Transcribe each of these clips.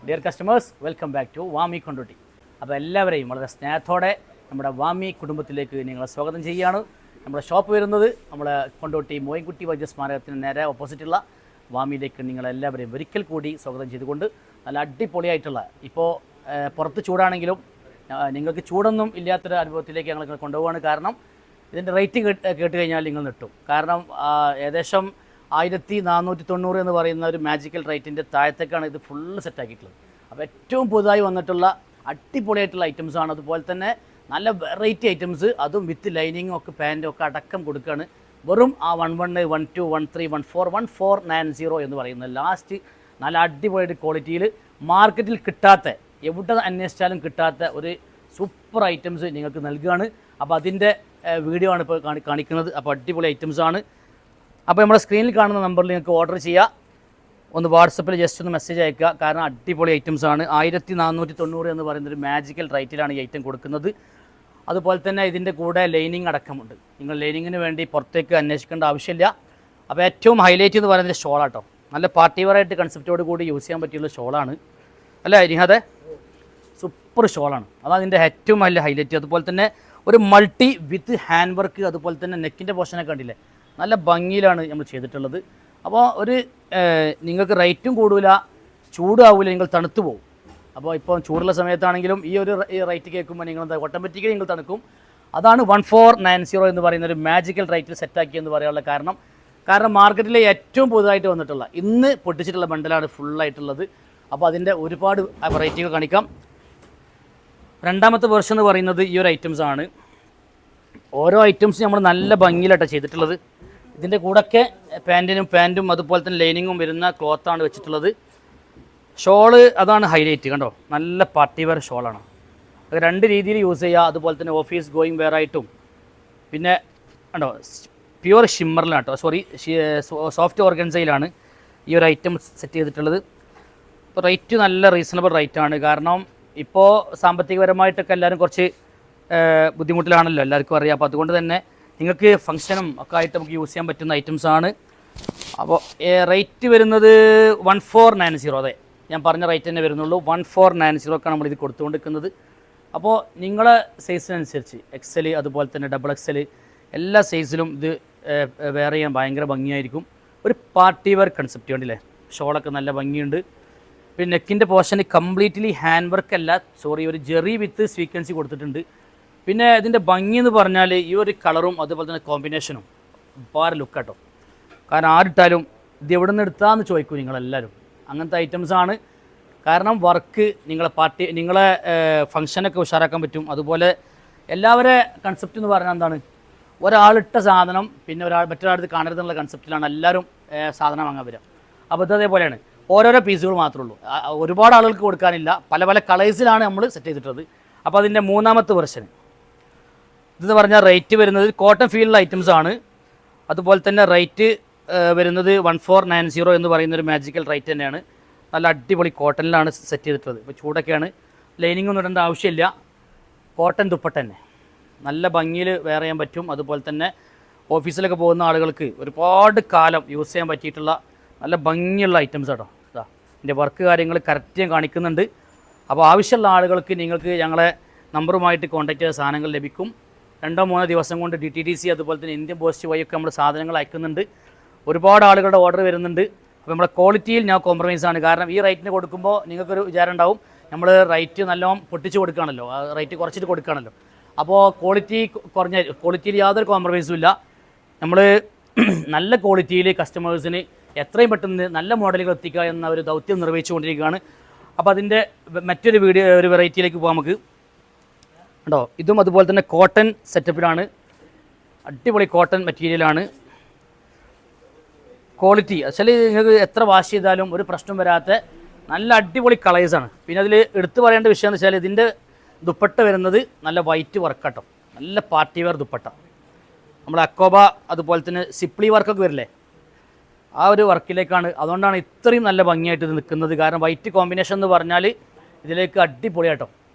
Dear customers, welcome back to Vami Kondotty. അപ്പോൾ എല്ലാവരെയും വളരെ സ്നേഹത്തോടെ നമ്മുടെ വാമി കുടുംബത്തിലേക്ക് നിങ്ങളെ സ്വാഗതം ചെയ്യുകയാണ്. നമ്മുടെ ഷോപ്പ് വരുന്നത് നമ്മുടെ കൊണ്ടോട്ടി മോയിൻകുട്ടി വൈദ്യ സ്മാരകത്തിന് നേരെ ഓപ്പോസിറ്റുള്ള വാമിയിലേക്ക് നിങ്ങളെല്ലാവരെയും ഒരിക്കൽ കൂടി സ്വാഗതം ചെയ്തുകൊണ്ട് നല്ല അടിപൊളിയായിട്ടുള്ള, ഇപ്പോൾ പുറത്ത് ചൂടാണെങ്കിലും നിങ്ങൾക്ക് ചൂടൊന്നും ഇല്ലാത്തൊരു അനുഭവത്തിലേക്ക് ഞങ്ങൾ കൊണ്ടുപോവുകയാണ്. കാരണം ഇതിൻ്റെ റേറ്റ് കേട്ട് കഴിഞ്ഞാൽ നിങ്ങൾ നെട്ടും. കാരണം ഏകദേശം 1490 എന്ന് പറയുന്ന ഒരു മാജിക്കൽ റേറ്റിൻ്റെ താഴത്തേക്കാണ് ഇത് ഫുള്ള് സെറ്റാക്കിയിട്ടുള്ളത്. അപ്പോൾ ഏറ്റവും പുതുതായി വന്നിട്ടുള്ള അടിപൊളിയായിട്ടുള്ള ഐറ്റംസാണ്. അതുപോലെ തന്നെ നല്ല വെറൈറ്റി ഐറ്റംസ്, അതും വിത്ത് ലൈനിങ്ങും ഒക്കെ പാൻറ്റും ഒക്കെ അടക്കം കൊടുക്കുകയാണ്. വെറും ആ 11, 12, 13, 14, 1490 എന്ന് പറയുന്നത് ലാസ്റ്റ് നല്ല അടിപൊളിയായിട്ട് ക്വാളിറ്റിയിൽ മാർക്കറ്റിൽ കിട്ടാത്ത, എവിടെ അന്വേഷിച്ചാലും കിട്ടാത്ത ഒരു സൂപ്പർ ഐറ്റംസ് നിങ്ങൾക്ക് നൽകുകയാണ്. അപ്പോൾ അതിൻ്റെ വീഡിയോ ആണ് ഇപ്പോൾ കാണിക്കുന്നത്. അപ്പോൾ അടിപൊളി ഐറ്റംസാണ്. അപ്പോൾ നമ്മുടെ സ്ക്രീനിൽ കാണുന്ന നമ്പറിൽ നിങ്ങൾക്ക് ഓർഡർ ചെയ്യുക. ഒന്ന് വാട്സപ്പിൽ ജസ്റ്റ് ഒന്ന് മെസ്സേജ് അയക്കുക. കാരണം അടിപൊളി ഐറ്റംസാണ്. 1490 എന്ന് പറയുന്നൊരു മാജിക്കൽ റേറ്റിലാണ് ഈ ഐറ്റം കൊടുക്കുന്നത്. അതുപോലെ തന്നെ ഇതിൻ്റെ കൂടെ ലൈനിങ് അടക്കമുണ്ട്. നിങ്ങൾ ലൈനിങ്ങിന് വേണ്ടി പുറത്തേക്ക് അന്വേഷിക്കേണ്ട ആവശ്യമില്ല. അപ്പോൾ ഏറ്റവും ഹൈലൈറ്റ് എന്ന് പറയുന്നത് ഷോളാട്ടോ. നല്ല പാർട്ടി വെയറായിട്ട് കൺസെപ്റ്റോട് കൂടി യൂസ് ചെയ്യാൻ പറ്റിയുള്ള ഷോളാണ്. അല്ലേ നിഹാദേ? സൂപ്പർ ഷോളാണ്. അതാണ് ഇതിൻ്റെ ഏറ്റവും വലിയ ഹൈലൈറ്റ്. അതുപോലെ തന്നെ ഒരു മൾട്ടി വിത്ത് ഹാൻഡ് വർക്ക്, അതുപോലെ തന്നെ നെക്കിൻ്റെ പോർഷനൊക്കെ കണ്ടില്ലേ, നല്ല ഭംഗിയിലാണ് നമ്മൾ ചെയ്തിട്ടുള്ളത്. അപ്പോൾ ഒരു നിങ്ങൾക്ക് റേറ്റും കൂടില്ല, ചൂടാവില്ല, നിങ്ങൾ തണുത്തു പോകും. അപ്പോൾ ഇപ്പോൾ ചൂടുള്ള സമയത്താണെങ്കിലും ഈ ഒരു റേറ്റ് കേൾക്കുമ്പോൾ നിങ്ങൾ എന്താ ഓട്ടോമാറ്റിക്കലി നിങ്ങൾ തണുക്കും. അതാണ് 1490 എന്ന് പറയുന്ന ഒരു മാജിക്കൽ റേറ്റിൽ സെറ്റാക്കി എന്ന് പറയാനുള്ള കാരണം മാർക്കറ്റിലെ ഏറ്റവും പുതുതായിട്ട് വന്നിട്ടുള്ള, ഇന്ന് പൊട്ടിച്ചിട്ടുള്ള ബണ്ടലാണ് ഫുള്ളായിട്ടുള്ളത്. അപ്പോൾ അതിൻ്റെ ഒരുപാട് വെറൈറ്റികൾ കാണിക്കാം. രണ്ടാമത്തെ വേർഷൻ എന്ന് പറയുന്നത് ഈ ഒരു ഐറ്റംസാണ്. ഓരോ ഐറ്റംസും നമ്മൾ നല്ല ഭംഗിയിലായിട്ടാണ് ചെയ്തിട്ടുള്ളത്. ഇതിൻ്റെ കൂടെയൊക്കെ പാൻറ്റും അതുപോലെ തന്നെ ലൈനിങ്ങും വരുന്ന ക്ലോത്താണ് വെച്ചിട്ടുള്ളത്. ഷോള് അതാണ് ഹൈലൈറ്റ്. കണ്ടോ, നല്ല പാർട്ടി വെയർ ഷോളാണ്. അത് രണ്ട് രീതിയിൽ യൂസ് ചെയ്യുക. അതുപോലെ തന്നെ ഓഫീസ് ഗോയിങ് വെയർ ആയിട്ടും, പിന്നെ കണ്ടോ പ്യുവർ ഷിമ്മറിലാണ് കേട്ടോ, സോഫ്റ്റ് ഓർഗൻസയിലാണ് ഈ ഒരു ഐറ്റം സെറ്റ് ചെയ്തിട്ടുള്ളത്. ഇപ്പോൾ റേറ്റ് നല്ല റീസണബിൾ റേറ്റാണ്. കാരണം ഇപ്പോൾ സാമ്പത്തികപരമായിട്ടൊക്കെ എല്ലാവരും കുറച്ച് ബുദ്ധിമുട്ടിലാണല്ലോ, എല്ലാവർക്കും അറിയാം. അപ്പോൾ അതുകൊണ്ട് തന്നെ നിങ്ങൾക്ക് ഫംഗ്ഷനും ഒക്കെ ആയിട്ട് നമുക്ക് യൂസ് ചെയ്യാൻ പറ്റുന്ന ഐറ്റംസാണ്. അപ്പോൾ റേറ്റ് വരുന്നത് 1490. അതെ, ഞാൻ പറഞ്ഞ റേറ്റ് തന്നെ വരുന്നുള്ളൂ. 1490 നമ്മളിത് കൊടുത്തുകൊണ്ടിരിക്കുന്നത്. അപ്പോൾ നിങ്ങളെ സൈസിനനുസരിച്ച് XL, അതുപോലെ തന്നെ XXL, എല്ലാ സൈസിലും ഇത് വെയർ ചെയ്യാൻ ഭയങ്കര ഭംഗിയായിരിക്കും. ഒരു പാർട്ടി വെയർ കൺസെപ്റ്റ് കണ്ടില്ലേ, ഷോളൊക്കെ നല്ല ഭംഗിയുണ്ട്. പിന്നെ നെക്കിൻ്റെ പോർഷന് കംപ്ലീറ്റ്ലി ഹാൻഡ് വർക്ക് അല്ല, ഒരു ജെറി വിത്ത് സ്വീക്വൻസി കൊടുത്തിട്ടുണ്ട്. പിന്നെ ഇതിൻ്റെ ഭംഗി എന്ന് പറഞ്ഞാൽ ഈ ഒരു കളറും അതുപോലെ തന്നെ കോമ്പിനേഷനും വേറെ ലുക്കാട്ടോ. കാരണം ആരിട്ടാലും ഇത് എവിടെ നിന്ന് എടുത്താന്ന് ചോദിക്കും നിങ്ങളെല്ലാവരും. അങ്ങനത്തെ ഐറ്റംസാണ്. കാരണം വർക്ക് നിങ്ങളെ ഫംഗ്ഷനൊക്കെ ഉഷാറാക്കാൻ പറ്റും. അതുപോലെ എല്ലാവരെ കൺസെപ്റ്റ് എന്ന് പറഞ്ഞാൽ എന്താണ്, ഒരാളിട്ട സാധനം പിന്നെ മറ്റൊരാളടുത്ത് കാണരുതെന്നുള്ള കൺസെപ്റ്റിലാണ് എല്ലാവരും സാധനം വാങ്ങാൻ വരിക. അപ്പോൾ ഇത് അതേപോലെയാണ്, ഓരോരോ പീസുകൾ മാത്രമേ ഉള്ളൂ. ഒരുപാട് ആളുകൾക്ക് കൊടുക്കാനില്ല. പല പല കളേഴ്സിലാണ് നമ്മൾ സെറ്റ് ചെയ്തിട്ടുള്ളത്. അപ്പോൾ അതിൻ്റെ മൂന്നാമത്തെ വെർഷൻ ഇതെന്ന് പറഞ്ഞാൽ റേറ്റ് വരുന്നത് കോട്ടൺ ഫീൽഡ് ഐറ്റംസ് ആണ്. അതുപോലെ തന്നെ റേറ്റ് വരുന്നത് 1490 എന്ന് പറയുന്നൊരു മാജിക്കൽ റേറ്റ് തന്നെയാണ്. നല്ല അടിപൊളി കോട്ടണിലാണ് സെറ്റ് ചെയ്തിട്ടുള്ളത്. ഇപ്പോൾ ചൂടൊക്കെയാണ്, ലൈനിങ് ഒന്നും ഇടേണ്ട ആവശ്യമില്ല. കോട്ടൺ ദുപ്പട്ട തന്നെ നല്ല ഭംഗിയിൽ വെയർ ചെയ്യാൻ പറ്റും. അതുപോലെ തന്നെ ഓഫീസിലൊക്കെ പോകുന്ന ആളുകൾക്ക് ഒരുപാട് കാലം യൂസ് ചെയ്യാൻ പറ്റിയിട്ടുള്ള നല്ല ഭംഗിയുള്ള ഐറ്റംസ് കേട്ടോ. ഇതാ ഇതിൻ്റെ വർക്ക് കാര്യങ്ങൾ കറക്റ്റ് ഞാൻ കാണിക്കുന്നുണ്ട്. അപ്പോൾ ആവശ്യമുള്ള ആളുകൾക്ക് നിങ്ങൾക്ക് ഞങ്ങളെ നമ്പറുമായിട്ട് കോൺടാക്ട് ചെയ്ത സാധനങ്ങൾ ലഭിക്കും. 2-3 ദിവസം കൊണ്ട് DTDC അതുപോലെ തന്നെ ഇന്ത്യൻ പോസ്റ്റ് വഴിയൊക്കെ നമ്മൾ സാധനങ്ങൾ അയക്കുന്നുണ്ട്. ഒരുപാട് ആളുകളുടെ ഓർഡർ വരുന്നുണ്ട്. അപ്പോൾ നമ്മുടെ ക്വാളിറ്റിയിൽ ഞാൻ കോംപ്രമൈസ് ആണ്. കാരണം ഈ റേറ്റിന് കൊടുക്കുമ്പോൾ നിങ്ങൾക്കൊരു വിചാരം ഉണ്ടാവും, നമ്മൾ റേറ്റ് നല്ലോണം പൊട്ടിച്ച് കൊടുക്കുകയാണല്ലോ, റേറ്റ് കുറച്ചിട്ട് കൊടുക്കുകയാണല്ലോ. അപ്പോൾ ക്വാളിറ്റിയിൽ യാതൊരു കോംപ്രമൈസും ഇല്ല. നമ്മൾ നല്ല ക്വാളിറ്റിയിൽ കസ്റ്റമേഴ്സിന് എത്രയും പെട്ടെന്ന് നല്ല മോഡലുകൾ എത്തിക്കുക എന്ന ഒരു ദൗത്യം നിർവഹിച്ചുകൊണ്ടിരിക്കുകയാണ്. അപ്പോൾ അതിൻ്റെ മറ്റൊരു ഒരു വെറൈറ്റിയിലേക്ക് പോകാം നമുക്ക്. കേട്ടോ, ഇതും അതുപോലെ തന്നെ കോട്ടൺ സെറ്റപ്പിലാണ്. അടിപൊളി കോട്ടൺ മെറ്റീരിയലാണ്. ക്വാളിറ്റി ആക്ച്വലി നിങ്ങൾക്ക് എത്ര വാഷ് ചെയ്താലും ഒരു പ്രശ്നം വരാത്ത നല്ല അടിപൊളി കളേഴ്സാണ്. പിന്നെ അതിൽ എടുത്തു പറയേണ്ട വിഷയം എന്ന് വെച്ചാൽ ഇതിൻ്റെ ദുപ്പട്ട വരുന്നത് നല്ല വൈറ്റ് വർക്കാട്ടോ, നല്ല പാർട്ടി വെയർ ദുപ്പട്ട. നമ്മൾ അക്കോബ അതുപോലെ തന്നെ സിപ്ലി വർക്കൊക്കെ വരില്ലേ, ആ ഒരു വർക്കിലേക്കാണ്. അതുകൊണ്ടാണ് ഇത്രയും നല്ല ഭംഗിയായിട്ട് ഇത് നിൽക്കുന്നത്. കാരണം വൈറ്റ് കോമ്പിനേഷൻ എന്ന് പറഞ്ഞാൽ ഇതിലേക്ക് അടിപൊളിയാട്ടോ,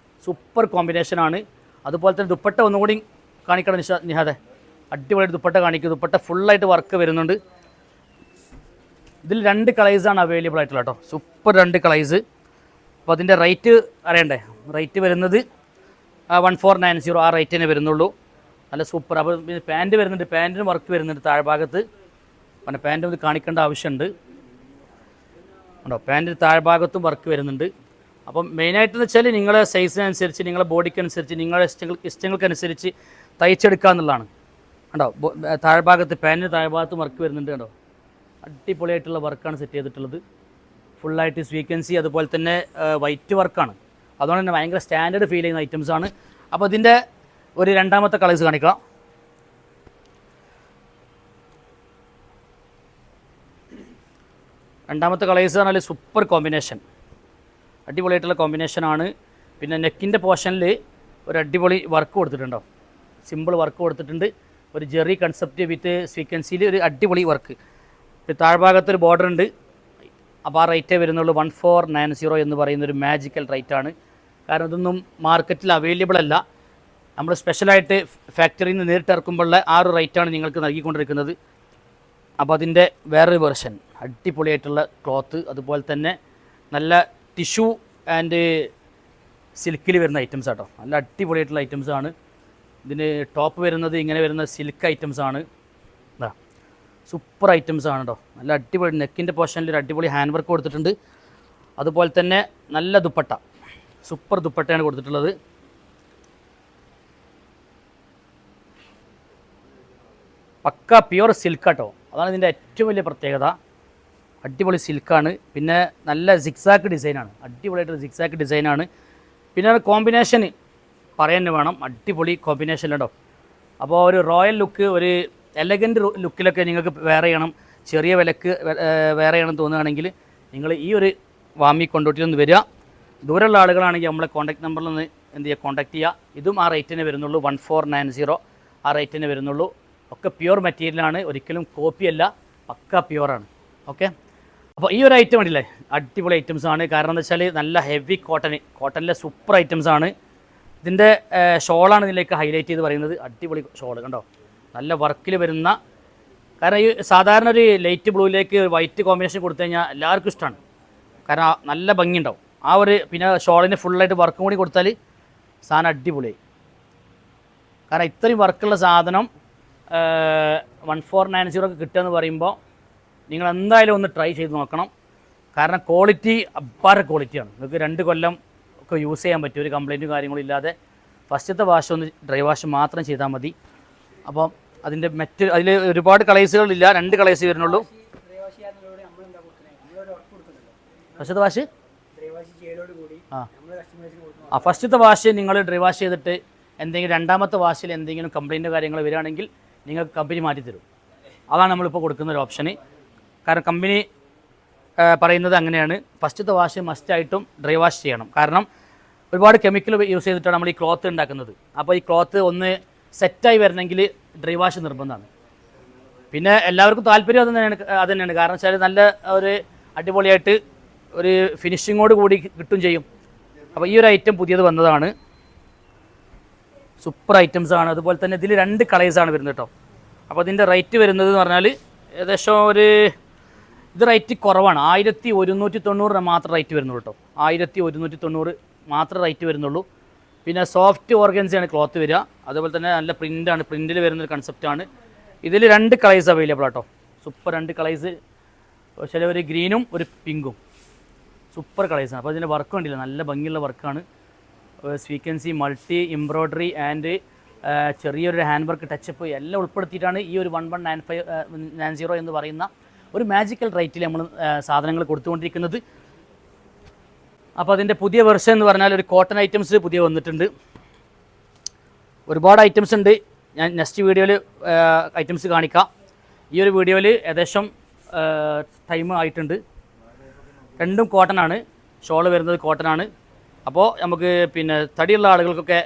സൂപ്പർ കോമ്പിനേഷനാണ്. അതുപോലെ തന്നെ ദുപ്പട്ട ഒന്നുകൂടി കാണിക്കണം നിഹാദേ, അടിപൊളിയായിട്ട് ദുപ്പട്ട കാണിക്കും. ദുപ്പട്ട ഫുള്ളായിട്ട് വർക്ക് വരുന്നുണ്ട്. ഇതിൽ 2 കളേഴ്സാണ് അവൈലബിൾ ആയിട്ടുള്ള കേട്ടോ, സൂപ്പർ 2 കളേഴ്സ്. അപ്പോൾ അതിൻ്റെ റേറ്റ് അറിയണ്ടേ? റേറ്റ് വരുന്നത് 1490 ആ റേറ്റ് തന്നെ വരുന്നുള്ളൂ. നല്ല സൂപ്പർ. അപ്പോൾ പാൻറ്റ് വരുന്നുണ്ട്, പാൻറ്റിന് വർക്ക് വരുന്നുണ്ട് താഴ്ഭാഗത്ത്. പിന്നെ പാൻറ്റ് ഒന്ന് കാണിക്കേണ്ട ആവശ്യമുണ്ട് ഉണ്ടോ? പാൻറ്റിന് താഴ്ഭാഗത്തും വർക്ക് വരുന്നുണ്ട്. അപ്പം മെയിനായിട്ടെന്ന് വെച്ചാൽ നിങ്ങളെ സൈസിനനുസരിച്ച്, നിങ്ങളെ ബോഡിക്കനുസരിച്ച്, നിങ്ങളുടെ ഇഷ്ടങ്ങൾക്കനുസരിച്ച് തയ്ച്ചെടുക്കുക എന്നുള്ളതാണ്. കണ്ടോ? താഴ്ഭാഗത്ത് പാൻറ്റിന് താഴ്ഭാഗത്തും വർക്ക് വരുന്നുണ്ട്. കണ്ടോ? അടിപൊളിയായിട്ടുള്ള വർക്കാണ് സെറ്റ് ചെയ്തിട്ടുള്ളത്. ഫുള്ളായിട്ട് സ്വീക്വൻസി, അതുപോലെ തന്നെ വൈറ്റ് വർക്കാണ്. അതുകൊണ്ട് തന്നെ ഭയങ്കര സ്റ്റാൻഡേർഡ് ഫീൽ ചെയ്യുന്ന ഐറ്റംസാണ്. അപ്പോൾ ഇതിൻ്റെ ഒരു രണ്ടാമത്തെ കളേഴ്സ് കാണിക്കാം. രണ്ടാമത്തെ കളേഴ്സ് പറഞ്ഞാൽ സൂപ്പർ കോമ്പിനേഷൻ, അടിപൊളിയായിട്ടുള്ള കോമ്പിനേഷനാണ്. പിന്നെ നെക്കിൻ്റെ പോർഷനിൽ ഒരു അടിപൊളി വർക്ക് കൊടുത്തിട്ടുണ്ടോ? സിമ്പിൾ വർക്ക് കൊടുത്തിട്ടുണ്ട്. ഒരു ജെറി കൺസെപ്റ്റ് വിത്ത് സ്വീക്വൻസിയിൽ ഒരു അടിപൊളി വർക്ക്. താഴ്ഭാഗത്തൊരു ബോർഡർ ഉണ്ട്. അപ്പോൾ ആ റേറ്റേ വരുന്നുള്ളൂ 1490 എന്ന് പറയുന്നൊരു മാജിക്കൽ റേറ്റാണ്. കാരണം ഇതൊന്നും മാർക്കറ്റിൽ അവൈലബിൾ അല്ല. നമ്മൾ സ്പെഷ്യലായിട്ട് ഫാക്ടറിയിൽ നിന്ന് നേരിട്ട് ഇറക്കുമ്പോഴുള്ള ആ ഒരു റേറ്റാണ് നിങ്ങൾക്ക് നൽകിക്കൊണ്ടിരിക്കുന്നത്. അപ്പോൾ അതിൻ്റെ വേറൊരു വെർഷൻ, അടിപൊളിയായിട്ടുള്ള ക്ലോത്ത്, അതുപോലെ തന്നെ നല്ല ടിഷ്യൂ ആൻഡ് സിൽക്കിൽ വരുന്ന ഐറ്റംസ് ആട്ടോ. നല്ല അടിപൊളിയായിട്ടുള്ള ഐറ്റംസാണ്. ഇതിന് ടോപ്പ് വരുന്നത് ഇങ്ങനെ വരുന്ന സിൽക്ക് ഐറ്റംസാണ്. ഇതാ സൂപ്പർ ഐറ്റംസാണ് കേട്ടോ. നല്ല അടിപൊളി നെക്കിൻ്റെ പോർഷനിൽ ഒരു അടിപൊളി ഹാൻഡ് വർക്ക് കൊടുത്തിട്ടുണ്ട്. അതുപോലെ തന്നെ നല്ല ദുപ്പട്ട, സൂപ്പർ ദുപ്പട്ടയാണ് കൊടുത്തിട്ടുള്ളത്. പക്ക പ്യുവർ സിൽക്കാട്ടോ. അതാണ് ഇതിൻ്റെ ഏറ്റവും വലിയ പ്രത്യേകത. അടിപൊളി സിൽക്കാണ്. പിന്നെ നല്ല സിക്സാക്ക് ഡിസൈനാണ്, അടിപൊളിയായിട്ട് സിക്സാക്ക് ഡിസൈനാണ്. പിന്നെ കോമ്പിനേഷൻ പറയാൻ വേണം, അടിപൊളി കോമ്പിനേഷൻ കേട്ടോ. അപ്പോൾ ഒരു റോയൽ ലുക്ക്, ഒരു എലഗൻറ്റ് ലുക്കിലൊക്കെ നിങ്ങൾക്ക് വേറെ ചെയ്യണം, ചെറിയ വിലക്ക് വേറെ ചെയ്യണം തോന്നുകയാണെങ്കിൽ നിങ്ങൾ ഈ ഒരു വാമി കൊണ്ടോട്ടിയിൽ വരിക. ദൂരമുള്ള ആളുകളാണെങ്കിൽ നമ്മളെ കോൺടാക്ട് നമ്പറിൽ നിന്ന് എന്ത് ചെയ്യുക, കോൺടാക്ട് ചെയ്യുക. ഇതും ആ റേറ്റിന് വരുന്നുള്ളൂ, 1490 ആ റേറ്റിന് വരുന്നുള്ളൂ. ഒക്കെ പ്യുവർ മെറ്റീരിയലാണ്, ഒരിക്കലും കോപ്പിയല്ല, പക്ക പ്യുവറാണ്. ഓക്കെ, അപ്പോൾ ഈ ഒരു ഐറ്റം ഉണ്ടല്ലേ, അടിപൊളി ഐറ്റംസാണ്. കാരണം എന്താ വെച്ചാൽ നല്ല ഹെവി കോട്ടണിലെ സൂപ്പർ ഐറ്റംസാണ്. ഇതിൻ്റെ ഷോളാണ് ഇതിലേക്ക് ഹൈലൈറ്റ് ചെയ്ത് പറയുന്നത്. അടിപൊളി ഷോൾ കണ്ടോ, നല്ല വർക്കിൽ വരുന്ന. കാരണം ഈ സാധാരണ ഒരു ലൈറ്റ് ബ്ലൂയിലേക്ക് വൈറ്റ് കോമ്പിനേഷൻ കൊടുത്തു കഴിഞ്ഞാൽ എല്ലാവർക്കും ഇഷ്ടമാണ്. കാരണം നല്ല ഭംഗിയുണ്ടാവും ആ ഒരു. പിന്നെ ഷോളിന് ഫുള്ളായിട്ട് വർക്കും കൂടി കൊടുത്താൽ സാധനം അടിപൊളിയായി. കാരണം ഇത്രയും വർക്കുള്ള സാധനം 1490 ഒക്കെ കിട്ടുക എന്ന് പറയുമ്പോൾ നിങ്ങൾ എന്തായാലും ഒന്ന് ട്രൈ ചെയ്ത് നോക്കണം. കാരണം ക്വാളിറ്റി അപ്പാര ക്വാളിറ്റിയാണ്. നിങ്ങൾക്ക് 2 കൊല്ലം ഒക്കെ യൂസ് ചെയ്യാൻ പറ്റും, ഒരു കംപ്ലയിൻറ്റും കാര്യങ്ങളും ഇല്ലാതെ. ഫസ്റ്റത്തെ വാഷ് ഒന്ന് ഡ്രൈ വാഷ് മാത്രം ചെയ്താൽ മതി. അപ്പം അതിൻ്റെ അതിൽ ഒരുപാട് കളേഴ്സുകളില്ല, 2 കളേഴ്സ് വരുന്നുള്ളൂ. ഫസ്റ്റത്തെ വാഷ് ഫസ്റ്റത്തെ വാഷ് നിങ്ങൾ ഡ്രൈ വാഷ് ചെയ്തിട്ട് എന്തെങ്കിലും രണ്ടാമത്തെ വാഷിൽ എന്തെങ്കിലും കംപ്ലയിൻറ്റോ കാര്യങ്ങൾ വരികയാണെങ്കിൽ നിങ്ങൾക്ക് കമ്പനി മാറ്റിത്തരും. അതാണ് നമ്മളിപ്പോൾ കൊടുക്കുന്ന ഒരു ഓപ്ഷന്. കാരണം കമ്പനി പറയുന്നത് അങ്ങനെയാണ്, ഫസ്റ്റത്തെ വാഷ് മസ്റ്റായിട്ടും ഡ്രൈ വാഷ് ചെയ്യണം. കാരണം ഒരുപാട് കെമിക്കൽ യൂസ് ചെയ്തിട്ടാണ് നമ്മൾ ഈ ക്ലോത്ത് ഉണ്ടാക്കുന്നത്. അപ്പോൾ ഈ ക്ലോത്ത് ഒന്ന് സെറ്റായി വരണമെങ്കിൽ ഡ്രൈ വാഷ് നിർബന്ധമാണ്. പിന്നെ എല്ലാവർക്കും താല്പര്യം അത് തന്നെയാണ്. കാരണം വെച്ചാൽ നല്ല ഒരു അടിപൊളിയായിട്ട് ഒരു ഫിനിഷിങ്ങോട് കൂടി കിട്ടും ചെയ്യും. അപ്പോൾ ഈ ഒരു ഐറ്റം പുതിയത് വന്നതാണ്, സൂപ്പർ ഐറ്റംസാണ്. അതുപോലെ തന്നെ ഇതിൽ 2 കളേഴ്സാണ് വരുന്നത് കേട്ടോ. അപ്പോൾ ഇതിൻ്റെ റേറ്റ് വരുന്നത് എന്ന് പറഞ്ഞാൽ ഏകദേശം ഇത് റേറ്റ് കുറവാണ്, 1190 മാത്രം റേറ്റ് വരുന്നുള്ളൂ കേട്ടോ. 1190 മാത്രം റേറ്റ് വരുന്നുള്ളൂ. പിന്നെ സോഫ്റ്റ് ഓർഗൻസിയാണ് ക്ലോത്ത് വരിക. അതുപോലെ തന്നെ നല്ല പ്രിൻ്റാണ്, പ്രിൻറ്റിൽ വരുന്നൊരു കൺസെപ്റ്റാണ്. ഇതിൽ 2 കളേഴ്സ് അവൈലബിൾ ആട്ടോ. സൂപ്പർ 2 കളേഴ്സ്, പക്ഷേ ഒരു ഗ്രീനും ഒരു പിങ്കും, സൂപ്പർ കളേഴ്സാണ്. അപ്പോൾ ഇതിൻ്റെ വർക്ക് കണ്ടില്ല, നല്ല ഭംഗിയുള്ള വർക്കാണ്. സ്വീക്വൻസി, മൾട്ടി എംബ്രോയ്ഡറി ആൻഡ് ചെറിയൊരു ഹാൻഡ് വർക്ക് ടച്ചപ്പ് എല്ലാം ഉൾപ്പെടുത്തിയിട്ടാണ് ഈ ഒരു 1190 എന്ന് പറയുന്ന ഒരു മാജിക്കൽ റേറ്റിൽ നമ്മൾ സാധനങ്ങൾ കൊടുത്തുകൊണ്ടിരിക്കുന്നത്. അപ്പോൾ അതിൻ്റെ പുതിയ വെർഷൻ എന്ന് പറഞ്ഞാൽ ഒരു കോട്ടൺ ഐറ്റംസ് പുതിയ വന്നിട്ടുണ്ട്. ഒരുപാട് ഐറ്റംസ് ഉണ്ട്, ഞാൻ നെക്സ്റ്റ് വീഡിയോയിൽ ഐറ്റംസ് കാണിക്കാം. ഈ ഒരു വീഡിയോയിൽ ഏകദേശം ടൈം ആയിട്ടുണ്ട്. 2ഉം കോട്ടനാണ്, ഷോൾ വരുന്നത് കോട്ടനാണ്. അപ്പോൾ നമുക്ക് പിന്നെ തടിയുള്ള ആളുകൾക്കൊക്കെ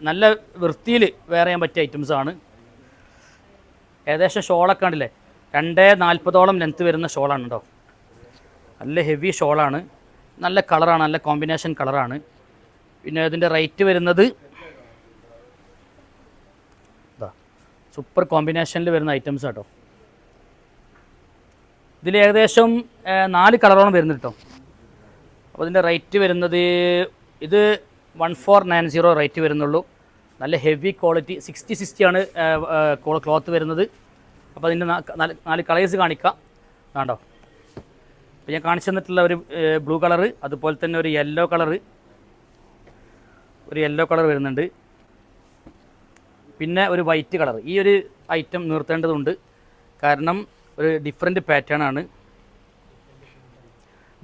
നല്ല വൃത്തിയിൽ വെയർ ചെയ്യാൻ പറ്റിയ ഐറ്റംസാണ്. ഏകദേശം ഷോളൊക്കെ ഉണ്ടല്ലേ 240ഓളം ലെങ്ത്ത് വരുന്ന ഷോളാണ് കേട്ടോ. നല്ല ഹെവി ഷോളാണ്, നല്ല കളറാണ്, നല്ല കോമ്പിനേഷൻ കളറാണ്. പിന്നെ ഇതിൻ്റെ റേറ്റ് വരുന്നത് സൂപ്പർ കോമ്പിനേഷനിൽ വരുന്ന ഐറ്റംസ് കേട്ടോ. ഇതിൽ ഏകദേശം 4 കളറോളം വരുന്നുണ്ട് കേട്ടോ. അപ്പോൾ ഇതിൻ്റെ റേറ്റ് വരുന്നത് ഇത് 1490 റേറ്റ് വരുന്നുള്ളൂ. നല്ല ഹെവി ക്വാളിറ്റി 60 ആണ് ക്ലോത്ത് വരുന്നത്. അപ്പോൾ അതിൻ്റെ 4 കളേഴ്സ് കാണിക്കാം. വേണ്ടോ, അപ്പോൾ ഞാൻ കാണിച്ചു തന്നിട്ടുള്ള ഒരു ബ്ലൂ കളറ്, അതുപോലെ തന്നെ ഒരു യെല്ലോ കളർ വരുന്നുണ്ട്, പിന്നെ ഒരു വൈറ്റ് കളർ. ഈ ഒരു ഐറ്റം നിർത്തേണ്ടതുണ്ട്, കാരണം ഒരു ഡിഫറെൻറ്റ് പാറ്റേൺ ആണ്,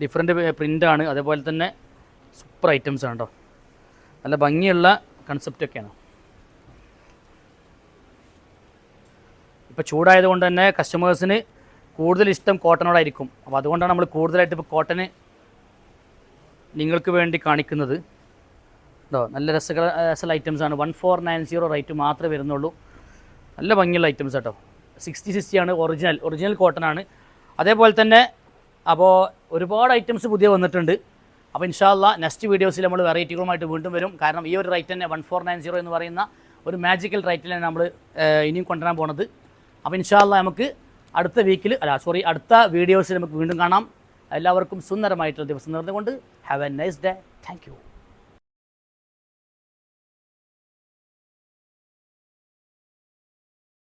ഡിഫറെൻറ്റ് പ്രിൻ്റാണ്. അതേപോലെ തന്നെ സൂപ്പർ ഐറ്റംസ് ആണ് കേട്ടോ, നല്ല ഭംഗിയുള്ള കൺസെപ്റ്റൊക്കെയാണ്. ഇപ്പോൾ ചൂടായതുകൊണ്ട് തന്നെ കസ്റ്റമേഴ്സിന് കൂടുതൽ ഇഷ്ടം കോട്ടനോടായിരിക്കും. അപ്പോൾ അതുകൊണ്ടാണ് നമ്മൾ കൂടുതലായിട്ട് ഇപ്പോൾ കോട്ടന് നിങ്ങൾക്ക് വേണ്ടി കാണിക്കുന്നത് കേട്ടോ. നല്ല രസമുള്ള ഐറ്റംസാണ്. 1490 റേറ്റ് മാത്രമേ വരുന്നുള്ളൂ. നല്ല ഭംഗിയുള്ള ഐറ്റംസ് കേട്ടോ. 60 ആണ് ഒറിജിനൽ കോട്ടനാണ്. അതേപോലെ തന്നെ അപ്പോൾ ഒരുപാട് ഐറ്റംസ് പുതിയ വന്നിട്ടുണ്ട്. അപ്പോൾ ഇൻഷാ അല്ലാ നെക്സ്റ്റ് വീഡിയോസിൽ നമ്മൾ വെറൈറ്റികളുമായിട്ട് വീണ്ടും വരും. കാരണം ഈ ഒരു റേറ്റ് തന്നെ 1490 എന്ന് പറയുന്ന ഒരു മാജിക്കൽ റേറ്റിലാണ് നമ്മൾ ഇനിയും കൊണ്ടുവരാൻ പോണത്. അപ്പോൾ ഇൻഷാ അല്ലാ നമുക്ക് അടുത്ത വീഡിയോസിൽ നമുക്ക് വീണ്ടും കാണാം. എല്ലാവർക്കും സുന്ദരമായിട്ടുള്ള ദിവസം നേർന്നുകൊണ്ട് have A nice day. Thank you.